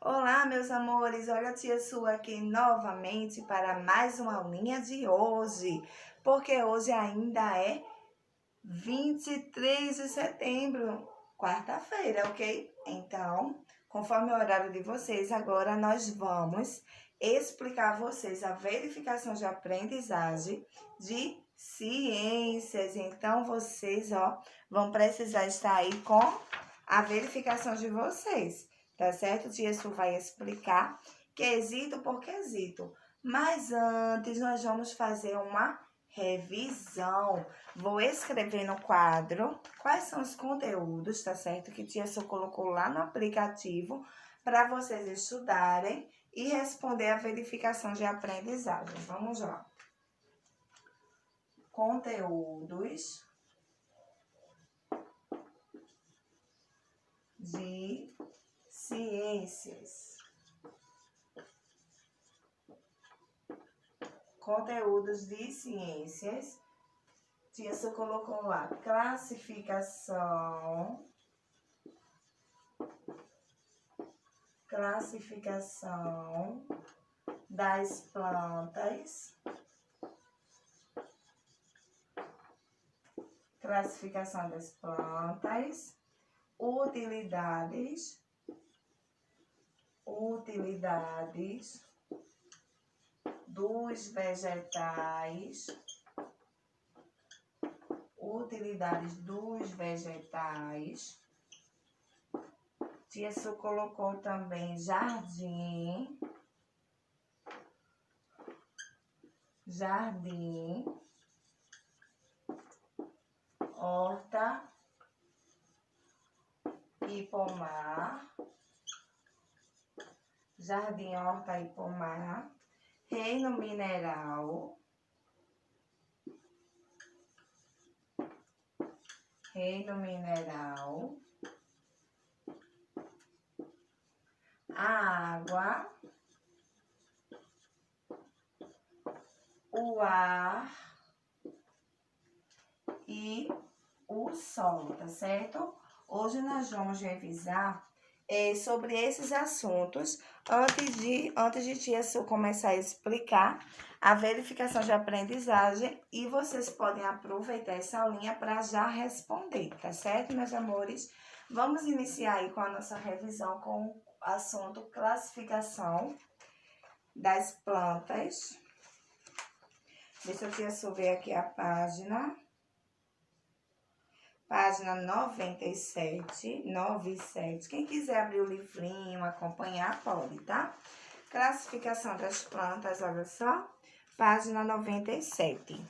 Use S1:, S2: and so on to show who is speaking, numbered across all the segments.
S1: Olá, meus amores, olha a tia Su aqui novamente para mais uma aulinha de hoje, porque hoje ainda é 23 de setembro, quarta-feira, ok? Então, conforme o horário de vocês, agora nós vamos explicar a vocês a verificação de aprendizagem de ciências. Então, vocês, vão precisar estar aí com a verificação de vocês. Tá certo? Tia Su vai explicar quesito por quesito. Mas antes, nós vamos fazer uma revisão. Vou escrever no quadro quais são os conteúdos, tá certo? Que tia Su colocou lá no aplicativo para vocês estudarem e responder a verificação de aprendizagem. Vamos lá. Conteúdos de ciências. Conteúdos de ciências. Tia Su colocou lá classificação das plantas, utilidades dos vegetais, Tia Su colocou também jardim, horta e pomar, reino mineral, a água, o ar e o solo, tá certo? Hoje nós vamos revisar sobre esses assuntos antes de tia Su começar a explicar a verificação de aprendizagem, e vocês podem aproveitar essa aulinha para já responder, tá certo, meus amores? Vamos iniciar aí com a nossa revisão com o assunto classificação das plantas. Deixa a tia Su ver aqui a página 97. Quem quiser abrir o livrinho, acompanhar, pode, tá? Classificação das plantas, olha só, página 97.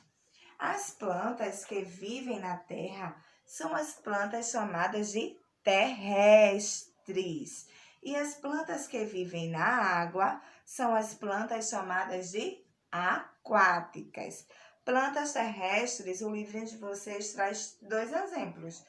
S1: As plantas que vivem na terra são as plantas chamadas de terrestres. E as plantas que vivem na água são as plantas chamadas de aquáticas. Plantas terrestres, o livrinho de vocês traz 2 exemplos.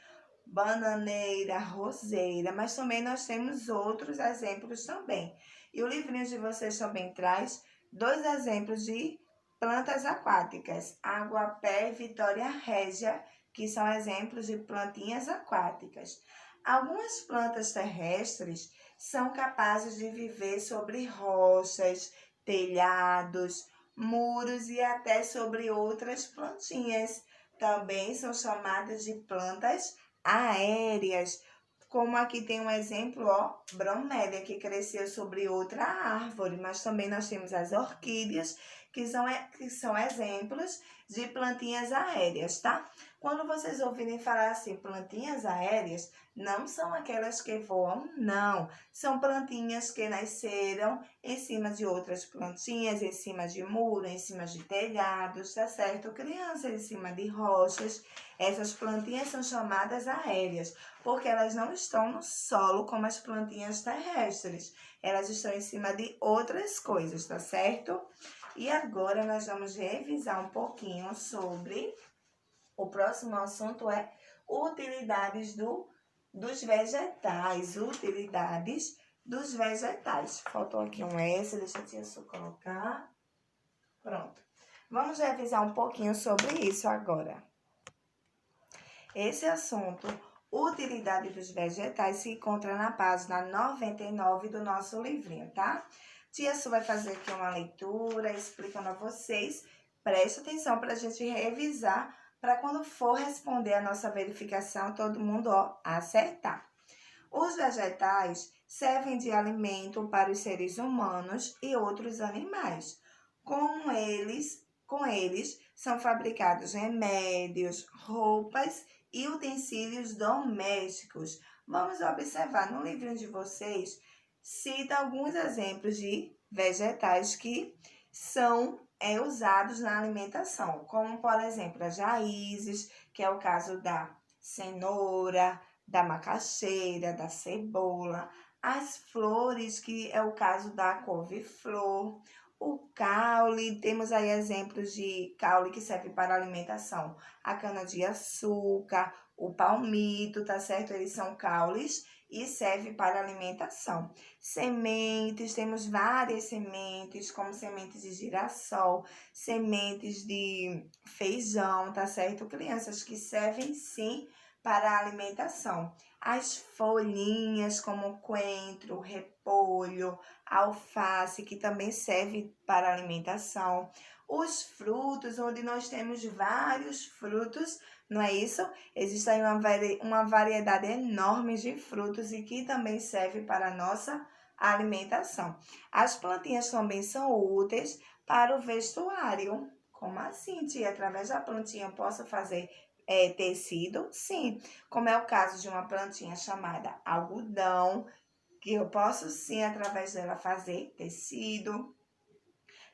S1: Bananeira, roseira, mas também nós temos outros exemplos também. E o livrinho de vocês também traz 2 exemplos de plantas aquáticas. Aguapé e Vitória Régia, que são exemplos de plantinhas aquáticas. Algumas plantas terrestres são capazes de viver sobre rochas, telhados, muros e até sobre outras plantinhas. Também são chamadas de plantas aéreas, como aqui tem um exemplo, bromélia, que cresceu sobre outra árvore, mas também nós temos as orquídeas, que são exemplos de plantinhas aéreas, tá? Quando vocês ouvirem falar assim, plantinhas aéreas, não são aquelas que voam, não. São plantinhas que nasceram em cima de outras plantinhas, em cima de muro, em cima de telhados, tá certo? Crianças em cima de rochas. Essas plantinhas são chamadas aéreas, porque elas não estão no solo como as plantinhas terrestres. Elas estão em cima de outras coisas, tá certo? E agora nós vamos revisar um pouquinho sobre... O próximo assunto é utilidades dos vegetais. Faltou aqui um S, deixa a tia Su colocar. Pronto. Vamos revisar um pouquinho sobre isso agora. Esse assunto, utilidade dos vegetais se encontra na página 99 do nosso livrinho, tá? Tia Su vai fazer aqui uma leitura explicando a vocês. Preste atenção para a gente revisar, para quando for responder a nossa verificação, todo mundo, ó, acertar. Os vegetais servem de alimento para os seres humanos e outros animais. Com eles são fabricados remédios, roupas e utensílios domésticos. Vamos observar no livrinho de vocês, cita alguns exemplos de vegetais que são usados na alimentação, como por exemplo as raízes, que é o caso da cenoura, da macaxeira, da cebola, as flores, que é o caso da couve-flor, o caule, temos aí exemplos de caule que serve para alimentação, a cana-de-açúcar, o palmito, tá certo? Eles são caules e serve para alimentação. Sementes, temos várias sementes, como sementes de girassol, sementes de feijão, tá certo? Crianças que servem sim para a alimentação. As folhinhas como coentro, repolho, alface, que também serve para alimentação. Os frutos, onde nós temos vários frutos, não é isso? Existe aí uma variedade enorme de frutos e que também serve para a nossa alimentação. As plantinhas também são úteis para o vestuário. Como assim, tia? Através da plantinha eu posso fazer tecido? Sim, como é o caso de uma plantinha chamada algodão, que eu posso sim, através dela, fazer tecido.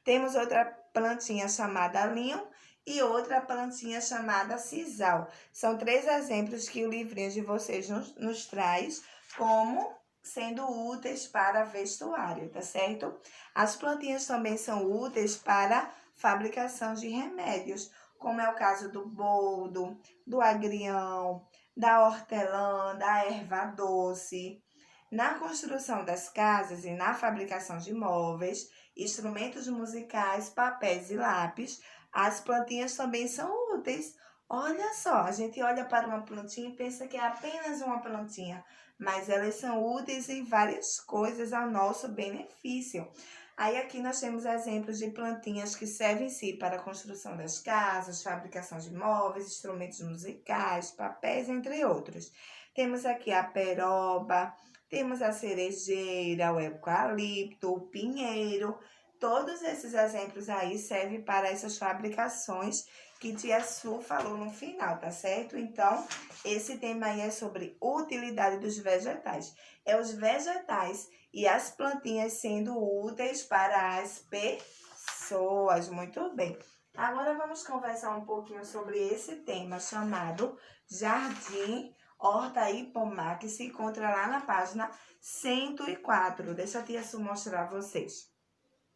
S1: Temos outra plantinha chamada linho e outra plantinha chamada sisal. São 3 exemplos que o livrinho de vocês nos traz como sendo úteis para vestuário, tá certo? As plantinhas também são úteis para fabricação de remédios, como é o caso do boldo, do agrião, da hortelã, da erva doce. Na construção das casas e na fabricação de móveis, instrumentos musicais, papéis e lápis, as plantinhas também são úteis. Olha só, a gente olha para uma plantinha e pensa que é apenas uma plantinha, mas elas são úteis em várias coisas ao nosso benefício. Aí aqui nós temos exemplos de plantinhas que servem sim para a construção das casas, fabricação de móveis, instrumentos musicais, papéis, entre outros. Temos aqui a peroba, temos a cerejeira, o eucalipto, o pinheiro. Todos esses exemplos aí servem para essas fabricações que tia Su falou no final, tá certo? Então, esse tema aí é sobre utilidade dos vegetais. É os vegetais e as plantinhas sendo úteis para as pessoas. Muito bem. Agora vamos conversar um pouquinho sobre esse tema chamado jardim, horta e pomar, que se encontra lá na página 104. Deixa a tia Su mostrar a vocês.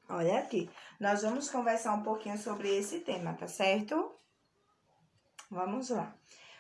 S1: Olha aqui, nós vamos conversar um pouquinho sobre esse tema, tá certo? Vamos lá.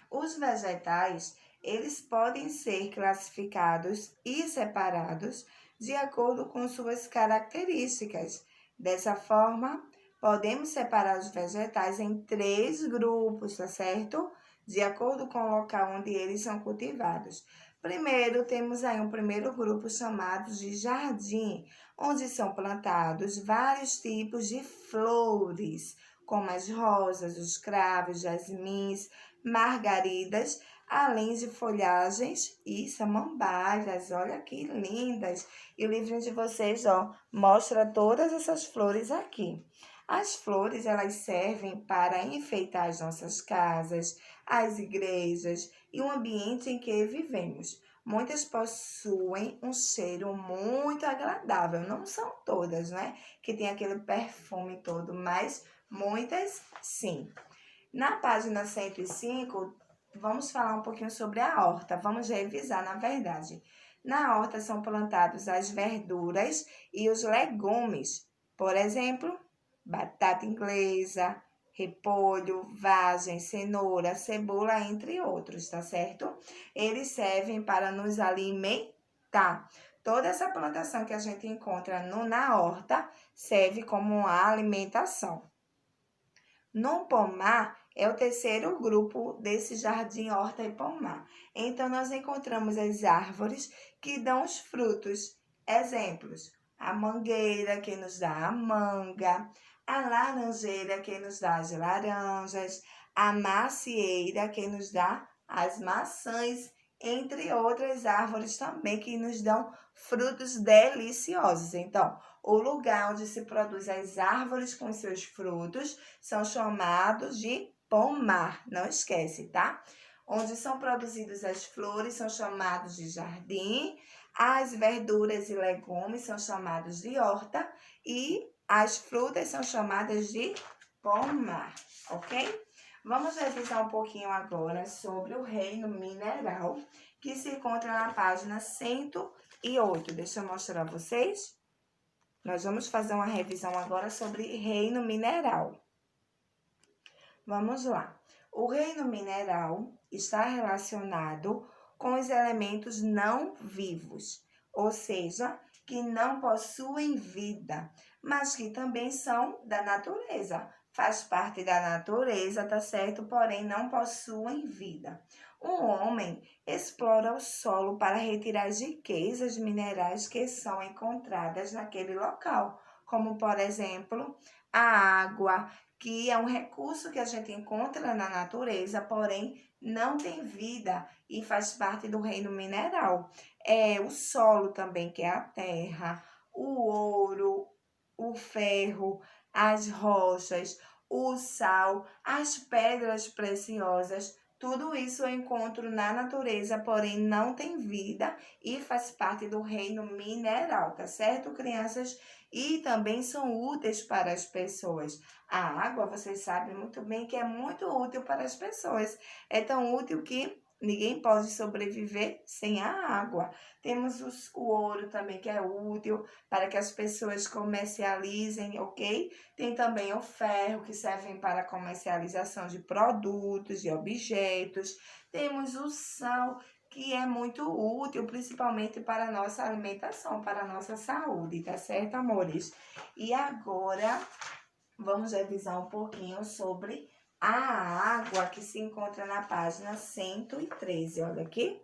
S1: Os vegetais, eles podem ser classificados e separados de acordo com suas características. Dessa forma, podemos separar os vegetais em 3 grupos, tá certo? De acordo com o local onde eles são cultivados. Primeiro, temos aí um primeiro grupo chamado de jardim, onde são plantados vários tipos de flores, como as rosas, os cravos, jasmins, margaridas, além de folhagens e samambaias. Olha que lindas! E o livrinho de vocês, ó, mostra todas essas flores aqui. As flores, elas servem para enfeitar as nossas casas, as igrejas e o ambiente em que vivemos. Muitas possuem um cheiro muito agradável. Não são todas, né? Que tem aquele perfume todo, mas muitas sim. Na página 105, vamos falar um pouquinho sobre a horta. Vamos revisar, na verdade. Na horta são plantados as verduras e os legumes. Por exemplo, batata inglesa, repolho, vagem, cenoura, cebola, entre outros, tá certo? Eles servem para nos alimentar. Toda essa plantação que a gente encontra na horta serve como alimentação. No pomar, É o terceiro grupo desse jardim, horta e pomar. Então, nós encontramos as árvores que dão os frutos. Exemplos: a mangueira, que nos dá a manga, a laranjeira, que nos dá as laranjas, a macieira, que nos dá as maçãs, entre outras árvores também que nos dão frutos deliciosos. Então, o lugar onde se produz as árvores com seus frutos são chamados de pomar, não esquece, tá? Onde são produzidas as flores são chamados de jardim, as verduras e legumes são chamados de horta e as frutas são chamadas de pomar, ok? Vamos revisar um pouquinho agora sobre o reino mineral, que se encontra na página 108. Deixa eu mostrar a vocês. Nós vamos fazer uma revisão agora sobre reino mineral. Vamos lá. O reino mineral está relacionado com os elementos não vivos, ou seja, que não possuem vida, mas que também são da natureza. Faz parte da natureza, tá certo? Porém, não possuem vida. O homem explora o solo para retirar as riquezas minerais que são encontradas naquele local, como, por exemplo, a água, que é um recurso que a gente encontra na natureza, porém não tem vida e faz parte do reino mineral. O solo também, que é a terra, o ouro, o ferro, as rochas, o sal, as pedras preciosas, tudo isso eu encontro na natureza, porém não tem vida e faz parte do reino mineral, tá certo, crianças? E também são úteis para as pessoas. A água, vocês sabem muito bem que é muito útil para as pessoas. É tão útil que ninguém pode sobreviver sem a água. Temos o ouro também, que é útil para que as pessoas comercializem, ok? Tem também o ferro, que serve para a comercialização de produtos, de objetos. Temos o sal, que é muito útil, principalmente para a nossa alimentação, para a nossa saúde, tá certo, amores? E agora, vamos revisar um pouquinho sobre a água que se encontra na página 113. Olha aqui,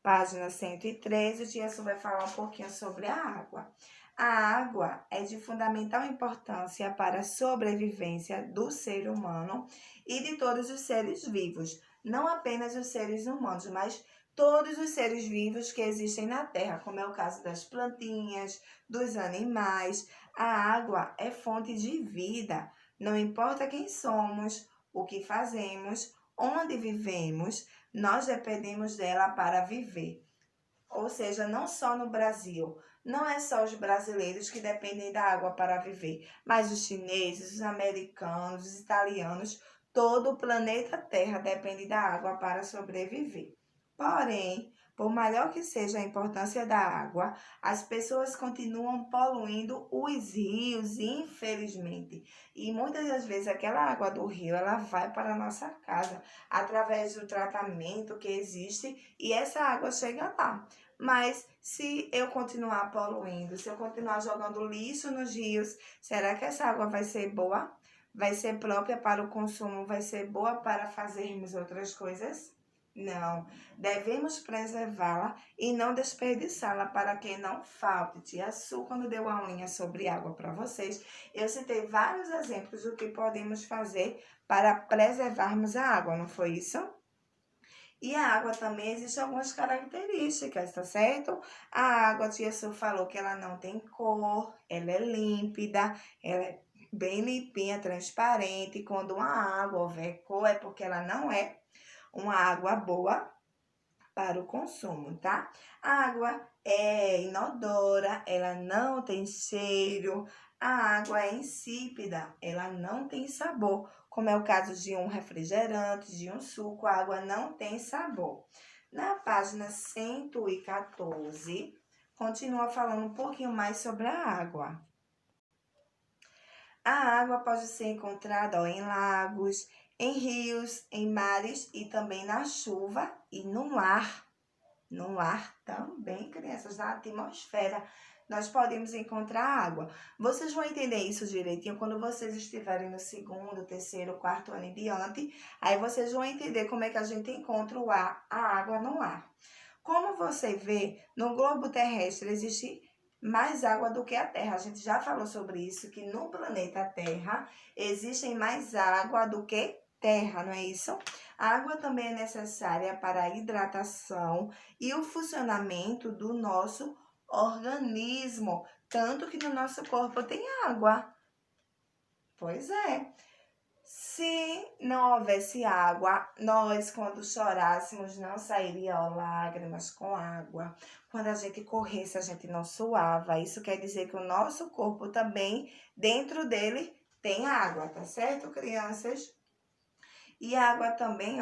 S1: página 113, o Tia Su vai falar um pouquinho sobre a água. A água é de fundamental importância para a sobrevivência do ser humano e de todos os seres vivos. Não apenas os seres humanos, mas todos os seres vivos que existem na Terra, como é o caso das plantinhas, dos animais. A água é fonte de vida. Não importa quem somos, o que fazemos, onde vivemos, nós dependemos dela para viver. Ou seja, não só no Brasil, não é só os brasileiros que dependem da água para viver, mas os chineses, os americanos, os italianos, todo o planeta Terra depende da água para sobreviver. Porém, por maior que seja a importância da água, as pessoas continuam poluindo os rios, infelizmente. E muitas das vezes aquela água do rio, ela vai para a nossa casa através do tratamento que existe e essa água chega lá. Mas se eu continuar poluindo, se eu continuar jogando lixo nos rios, será que essa água vai ser boa? Vai ser própria para o consumo? Vai ser boa para fazermos outras coisas? Não, devemos preservá-la e não desperdiçá-la para que não falte. Tia Su, quando deu a unha sobre água para vocês, eu citei vários exemplos do que podemos fazer para preservarmos a água, não foi isso? E a água também existem algumas características, tá certo? A água, a Tia Su falou que ela não tem cor, ela é límpida, ela é bem limpinha, transparente. Quando uma água houver cor, é porque ela não é uma água boa para o consumo, tá? A água é inodora, ela não tem cheiro, a água é insípida, ela não tem sabor, como é o caso de um refrigerante, de um suco, a água não tem sabor. Na página 114, continua falando um pouquinho mais sobre a água. A água pode ser encontrada em lagos, em rios, em mares e também na chuva e no ar. No ar também, crianças, na atmosfera. nós podemos encontrar água. Vocês vão entender isso direitinho quando vocês estiverem no segundo, terceiro, quarto ano em diante. Aí vocês vão entender como é que a gente encontra o ar, a água no ar. Como você vê, no globo terrestre existe mais água do que a Terra. A gente já falou sobre isso, que no planeta Terra existem mais água do que terra, não é isso? A água também é necessária para a hidratação e o funcionamento do nosso organismo, tanto que no nosso corpo tem água. Pois é. Se não houvesse água, nós, quando chorássemos, não sairiam lágrimas com água. Quando a gente corresse, a gente não suava. Isso quer dizer que o nosso corpo também, dentro dele, tem água, tá certo, crianças? E a água também,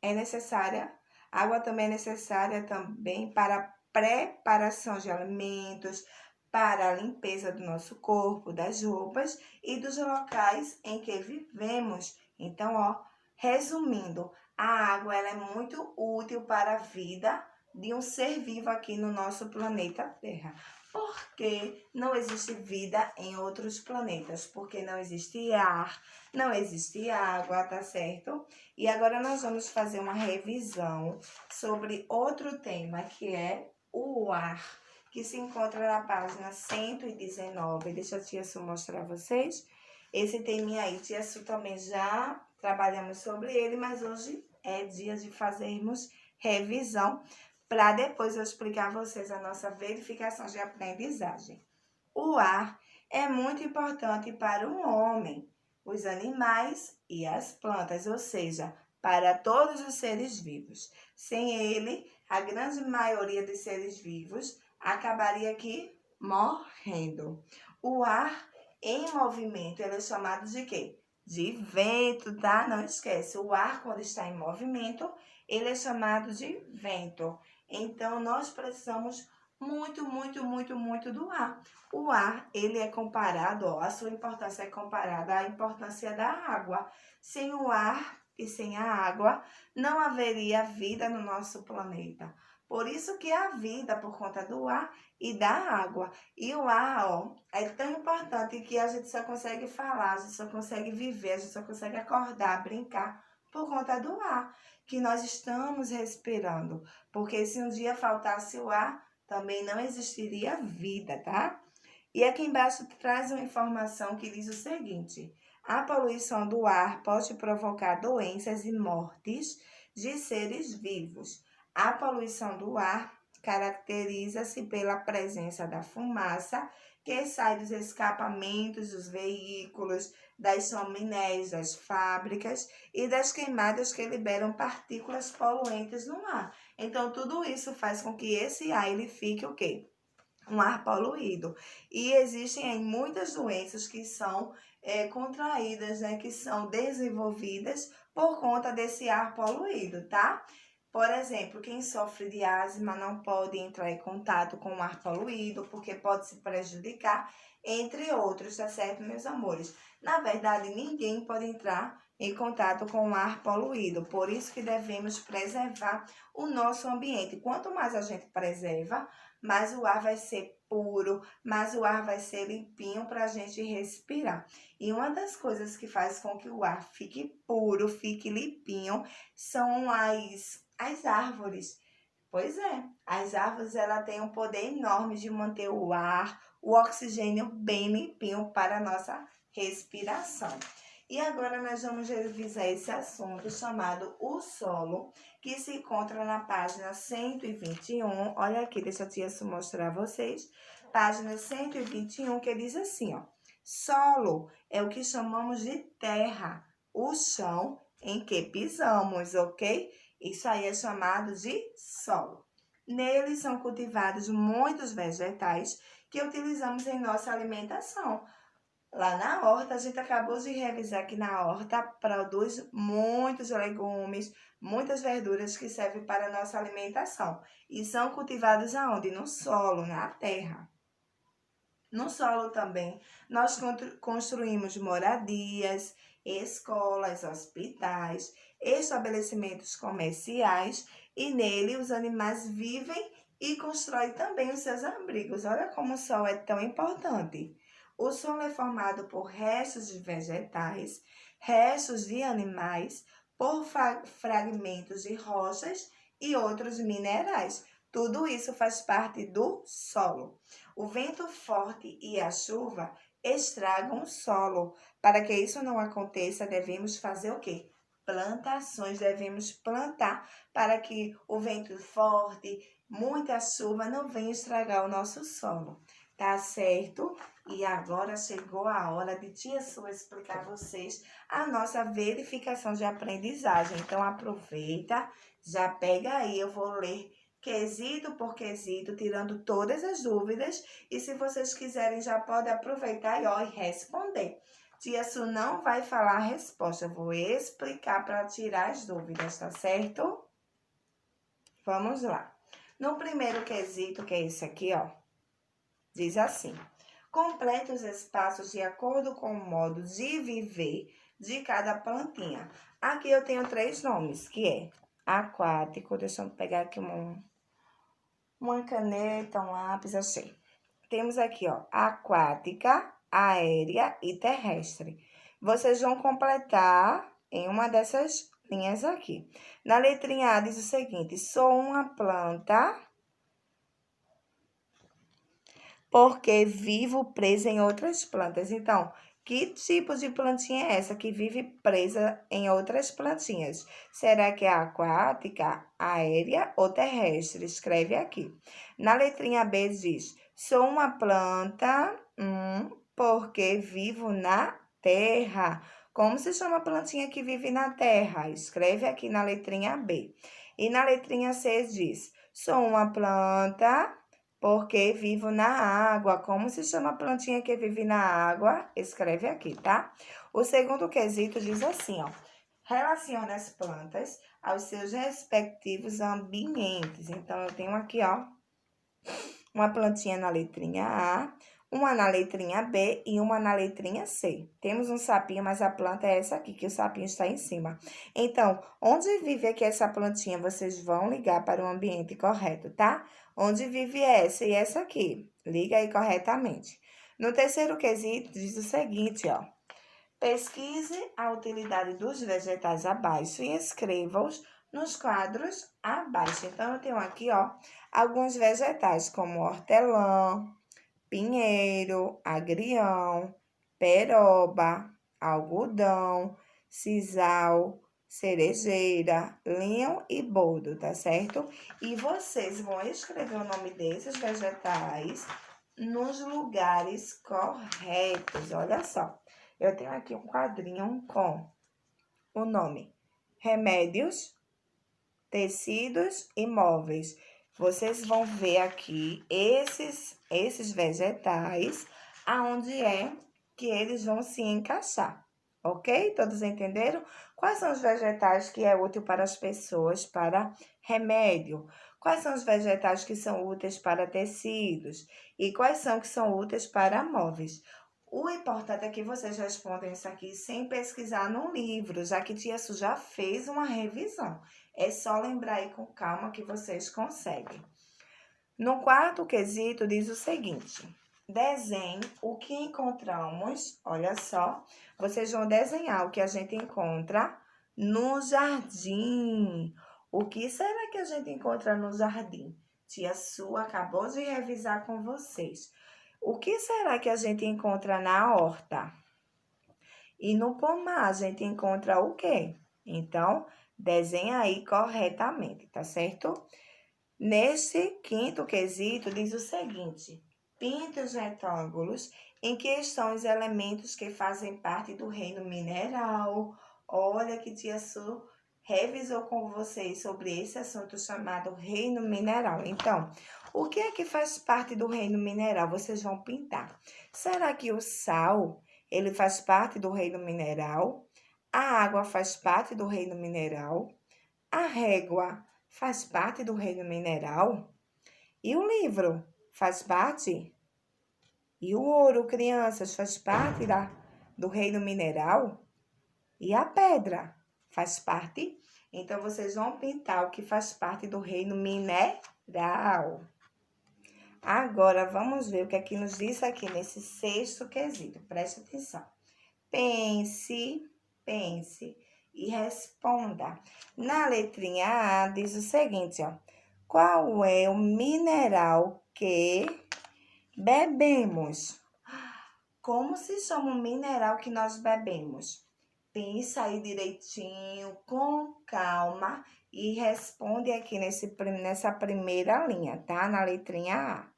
S1: é necessária. A água também é necessária também para a preparação de alimentos, para a limpeza do nosso corpo, das roupas e dos locais em que vivemos. Então, resumindo, a água ela é muito útil para a vida de um ser vivo aqui no nosso planeta Terra. Porque não existe vida em outros planetas, porque não existe ar, não existe água, tá certo? E agora nós vamos fazer uma revisão sobre outro tema, que é o ar, que se encontra na página 119. Deixa a tia Su mostrar a vocês. Esse teminha aí, tia Su também já trabalhamos sobre ele, mas hoje é dia de fazermos revisão, para depois eu explicar a vocês a nossa verificação de aprendizagem. O ar é muito importante para o homem, os animais e as plantas, ou seja, para todos os seres vivos. Sem ele, a grande maioria dos seres vivos acabaria aqui morrendo. O ar em movimento, ele é chamado de quê? De vento, tá? Não esquece, o ar quando está em movimento, ele é chamado de vento. Então, nós precisamos muito do ar. O ar, ele é comparado, a sua importância é comparada à importância da água. Sem o ar e sem a água, não haveria vida no nosso planeta. Por isso que há vida por conta do ar e da água. E o ar, é tão importante que a gente só consegue falar, a gente só consegue viver, a gente só consegue acordar, brincar por conta do ar que nós estamos respirando. Porque se um dia faltasse o ar, também não existiria vida, tá? E aqui embaixo traz uma informação que diz o seguinte: a poluição do ar pode provocar doenças e mortes de seres vivos. A poluição do ar caracteriza-se pela presença da fumaça que sai dos escapamentos dos veículos, das chaminés das fábricas e das queimadas que liberam partículas poluentes no ar. Então, tudo isso faz com que esse ar ele fique o quê? Um ar poluído. E existem aí muitas doenças que são contraídas, né, que são desenvolvidas por conta desse ar poluído, tá? Por exemplo, quem sofre de asma não pode entrar em contato com o ar poluído, porque pode se prejudicar, entre outros, tá certo, meus amores? Na verdade, ninguém pode entrar em contato com o ar poluído, por isso que devemos preservar o nosso ambiente. Quanto mais a gente preserva, mais o ar vai ser puro, mais o ar vai ser limpinho para a gente respirar. E uma das coisas que faz com que o ar fique puro, fique limpinho, são as árvores. Pois é, as árvores ela têm um poder enorme de manter o ar, o oxigênio bem limpinho para a nossa respiração. E agora nós vamos revisar esse assunto chamado o solo, que se encontra na página 121. Olha aqui, deixa a tia mostrar a vocês. Página 121, que diz assim, solo é o que chamamos de terra, o chão em que pisamos, ok? Isso aí é chamado de solo. Nele são cultivados muitos vegetais que utilizamos em nossa alimentação. Lá na horta, a gente acabou de revisar que na horta produz muitos legumes, muitas verduras que servem para a nossa alimentação. E são cultivados aonde? No solo, na terra. No solo também, nós construímos moradias, escolas, hospitais, estabelecimentos comerciais e nele os animais vivem e constrói também os seus abrigos. Olha como o solo é tão importante. O solo é formado por restos de vegetais, restos de animais, por fragmentos de rochas e outros minerais. Tudo isso faz parte do solo. O vento forte e a chuva estragam o solo. Para que isso não aconteça, devemos fazer o quê? Plantações, devemos plantar para que o vento forte, muita chuva não venha estragar o nosso solo. Tá certo? E agora chegou a hora de tia Sua explicar a vocês a nossa verificação de aprendizagem. Então aproveita, já pega aí, eu vou ler quesito por quesito, tirando todas as dúvidas. E se vocês quiserem, já pode aproveitar e responder. Tia Su não vai falar a resposta, eu vou explicar para tirar as dúvidas, tá certo? Vamos lá. No primeiro quesito, que é esse aqui, diz assim: complete os espaços de acordo com o modo de viver de cada plantinha. Aqui eu tenho 3 nomes, que é aquático, deixa eu pegar aqui uma caneta, um lápis, achei. Temos aqui, aquática, aérea e terrestre. Vocês vão completar em uma dessas linhas aqui. Na letrinha A diz o seguinte: sou uma planta porque vivo presa em outras plantas. Então, que tipo de plantinha é essa que vive presa em outras plantinhas? Será que é aquática, aérea ou terrestre? Escreve aqui. Na letrinha B diz: sou uma planta porque vivo na terra. Como se chama a plantinha que vive na terra? Escreve aqui na letrinha B. E na letrinha C diz: sou uma planta porque vivo na água. Como se chama a plantinha que vive na água? Escreve aqui, tá? O segundo quesito diz assim, relaciona as plantas aos seus respectivos ambientes. Então, eu tenho aqui, uma plantinha na letrinha A, uma na letrinha B e uma na letrinha C. Temos um sapinho, mas a planta é essa aqui, que o sapinho está em cima. Então, onde vive aqui essa plantinha, vocês vão ligar para o ambiente correto, tá? Onde vive essa e essa aqui. Liga aí corretamente. No terceiro quesito, diz o seguinte, pesquise a utilidade dos vegetais abaixo e escreva-os nos quadros abaixo. Então, eu tenho aqui, alguns vegetais, como hortelã, pinheiro, agrião, peroba, algodão, sisal, cerejeira, linho e boldo, tá certo? E vocês vão escrever o nome desses vegetais nos lugares corretos. Olha só, eu tenho aqui um quadrinho com o nome remédios, tecidos e móveis. Vocês vão ver aqui esses vegetais, aonde é que eles vão se encaixar, ok? Todos entenderam? Quais são os vegetais que é útil para as pessoas para remédio? Quais são os vegetais que são úteis para tecidos? E quais são que são úteis para móveis? O importante é que vocês respondam isso aqui sem pesquisar num livro, já que tia Su já fez uma revisão. É só lembrar aí com calma que vocês conseguem. No quarto quesito, diz o seguinte: desenhe o que encontramos. Olha só, vocês vão desenhar o que a gente encontra no jardim. O que será que a gente encontra no jardim? Tia Su acabou de revisar com vocês. O que será que a gente encontra na horta? E no pomar a gente encontra o quê? Então, desenha aí corretamente, tá certo? Nesse quinto quesito, diz o seguinte: pinte os retângulos em que estão os elementos que fazem parte do reino mineral. Olha que tia Su revisou com vocês sobre esse assunto chamado reino mineral. Então, o que é que faz parte do reino mineral? Vocês vão pintar. Será que o sal, ele faz parte do reino mineral? A água faz parte do reino mineral? A régua faz parte do reino mineral? E o livro faz parte? E o ouro, crianças, faz parte do reino mineral? E a pedra faz parte? Então, vocês vão pintar o que faz parte do reino mineral. Agora, vamos ver o que é que nos diz aqui nesse sexto quesito. Preste atenção. Pense e responda. Na letrinha A, diz o seguinte, ó. Qual é o mineral que bebemos? Como se chama o mineral que nós bebemos? Pensa aí direitinho, com calma e responde aqui nessa primeira linha, tá? Na letrinha A.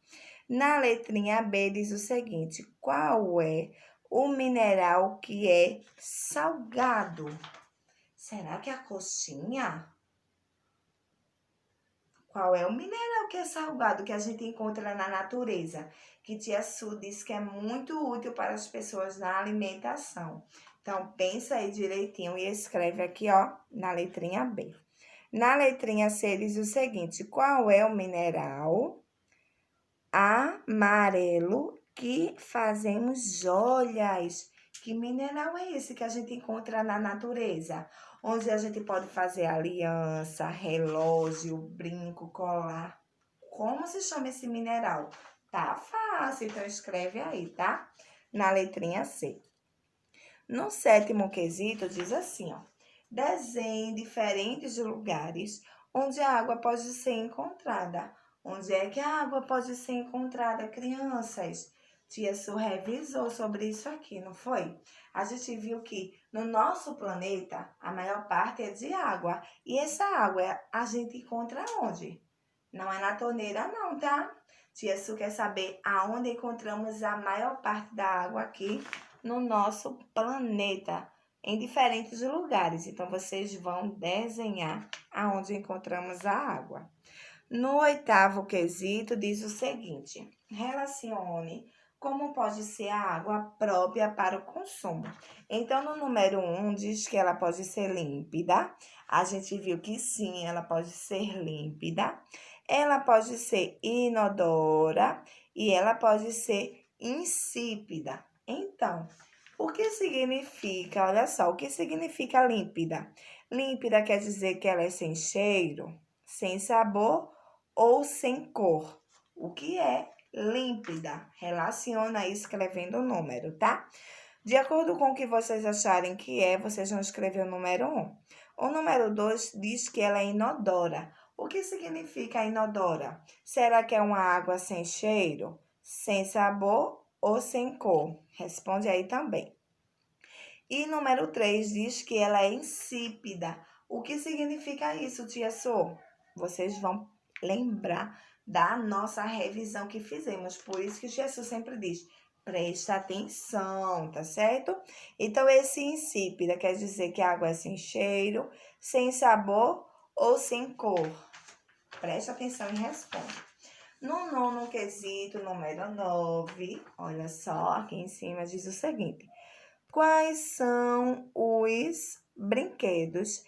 S1: Na letrinha B diz o seguinte: qual é o mineral que é salgado? Será que é a coxinha? Qual é o mineral que é salgado que a gente encontra na natureza? Que tia Su diz que é muito útil para as pessoas na alimentação. Então, pensa aí direitinho e escreve aqui, ó, na letrinha B. Na letrinha C diz o seguinte: qual é o mineral amarelo que fazemos joias? Que mineral é esse que a gente encontra na natureza? Onde a gente pode fazer aliança, relógio, brinco, colar. Como se chama esse mineral? Tá fácil, então escreve aí, tá? Na letrinha C. No sétimo quesito, diz assim, ó. Desenhe diferentes lugares onde a água pode ser encontrada. Onde é que a água pode ser encontrada, crianças? Tia Su revisou sobre isso aqui, não foi? A gente viu que no nosso planeta, a maior parte é de água. E essa água a gente encontra onde? Não é na torneira não, tá? Tia Su quer saber aonde encontramos a maior parte da água aqui no nosso planeta, em diferentes lugares. Então, vocês vão desenhar aonde encontramos a água. No oitavo quesito, diz o seguinte: relacione como pode ser a água própria para o consumo. Então, no número 1, diz que ela pode ser límpida. A gente viu que sim, ela pode ser límpida. Ela pode ser inodora e ela pode ser insípida. Então, o que significa, olha só, o que significa límpida? Límpida quer dizer que ela é sem cheiro, sem sabor ou sem cor. O que é límpida? Relaciona aí escrevendo o número, tá? De acordo com o que vocês acharem que é, vocês vão escrever o número 1. O número 2 diz que ela é inodora. O que significa inodora? Será que é uma água sem cheiro, sem sabor ou sem cor? Responde aí também. E número 3 diz que ela é insípida. O que significa isso, tia Su? Vocês vão lembrar da nossa revisão que fizemos. Por isso que Jesus sempre diz, presta atenção, tá certo? Então, esse insípida quer dizer que a água é sem cheiro, sem sabor ou sem cor. Presta atenção e responde. No nono quesito, número 9, olha só, aqui em cima diz o seguinte: quais são os brinquedos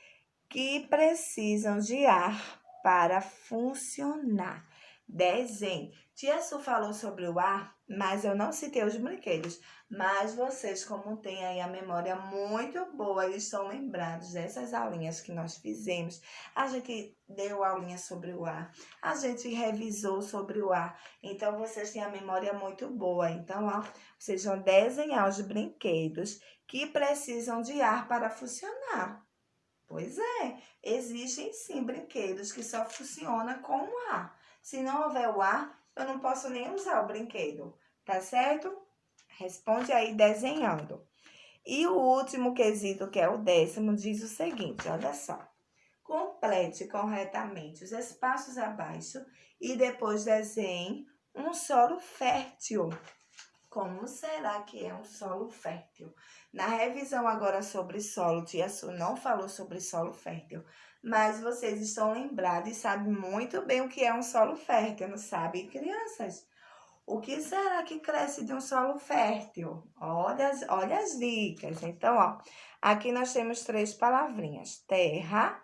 S1: que precisam de ar para funcionar? Desenhe. Tia Su falou sobre o ar, mas eu não citei os brinquedos. Mas vocês, como têm aí a memória muito boa, eles estão lembrados dessas aulinhas que nós fizemos. A gente deu aulinha sobre o ar, a gente revisou sobre o ar. Então, vocês têm a memória muito boa. Então, ó, vocês vão desenhar os brinquedos que precisam de ar para funcionar. Pois é, existem sim brinquedos que só funcionam com o ar. Se não houver o ar, eu não posso nem usar o brinquedo, tá certo? Responde aí desenhando. E o último quesito, que é o 10º, diz o seguinte, olha só. Complete corretamente os espaços abaixo e depois desenhe um solo fértil. Como será que é um solo fértil? Na revisão agora sobre solo, tia Su não falou sobre solo fértil, mas vocês estão lembrados e sabem muito bem o que é um solo fértil, não sabem, crianças? O que será que cresce de um solo fértil? Olha as dicas. Então, ó, aqui nós temos 3 palavrinhas: terra,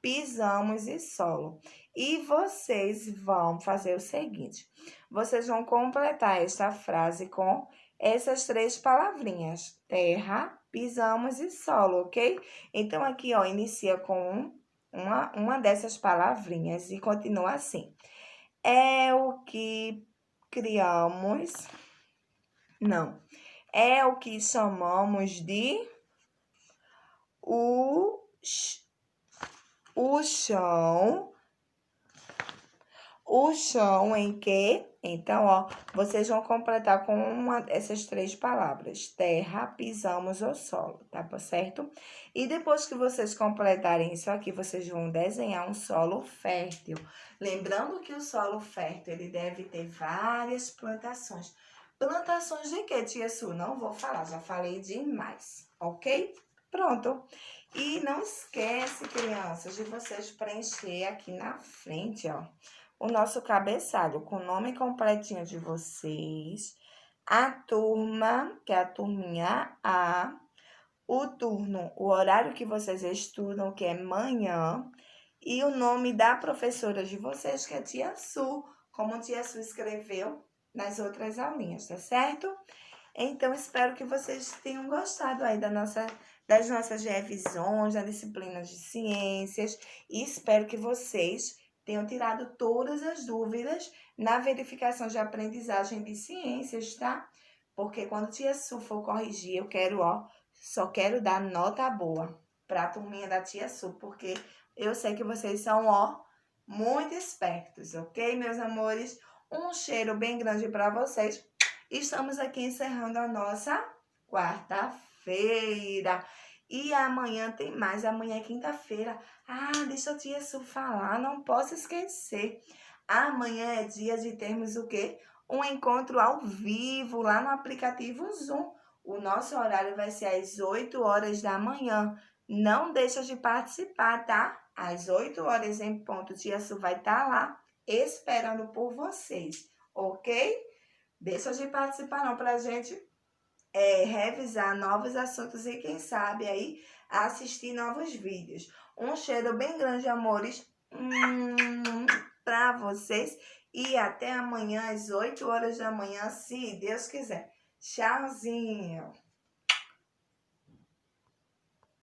S1: pisamos e solo. E vocês vão fazer o seguinte: vocês vão completar esta frase com essas 3 palavrinhas: terra, pisamos e solo, ok? Então, aqui, ó, inicia com uma dessas palavrinhas e continua assim. É o que criamos, não, é o que chamamos de o, o chão. O chão em que? Então, ó, vocês vão completar com uma dessas 3 palavras. Terra, pisamos ou solo, tá certo? E depois que vocês completarem isso aqui, vocês vão desenhar um solo fértil. Lembrando que o solo fértil, ele deve ter várias plantações. Plantações de quê, tia Su? Não vou falar, já falei demais, ok? Pronto. E não esquece, crianças, de vocês preencher aqui na frente, ó, o nosso cabeçalho com o nome completinho de vocês, a turma, que é a turminha A, o turno, o horário que vocês estudam, que é manhã, e o nome da professora de vocês, que é Tia Su, como Tia Su escreveu nas outras aulinhas, tá certo? Então, espero que vocês tenham gostado aí das nossas revisões, da disciplina de ciências, e espero que vocês tenham tirado todas as dúvidas na verificação de aprendizagem de ciências, tá? Porque quando Tia Su for corrigir, eu quero, ó, só quero dar nota boa para a turminha da Tia Su, porque eu sei que vocês são, ó, muito espertos, ok, meus amores? Um cheiro bem grande para vocês. Estamos aqui encerrando a nossa quarta-feira. E amanhã tem mais. Amanhã é quinta-feira. Ah, deixa a tia Su falar. Não posso esquecer. Amanhã é dia de termos o quê? Um encontro ao vivo lá no aplicativo Zoom. O nosso horário vai ser às 8 horas da manhã. Não deixa de participar, tá? Às 8 horas em ponto, tia Su vai estar lá esperando por vocês, ok? Deixa de participar não, pra gente revisar novos assuntos e quem sabe aí assistir novos vídeos. Um cheiro bem grande, amores, pra vocês e até amanhã às 8 horas da manhã, se Deus quiser. Tchauzinho!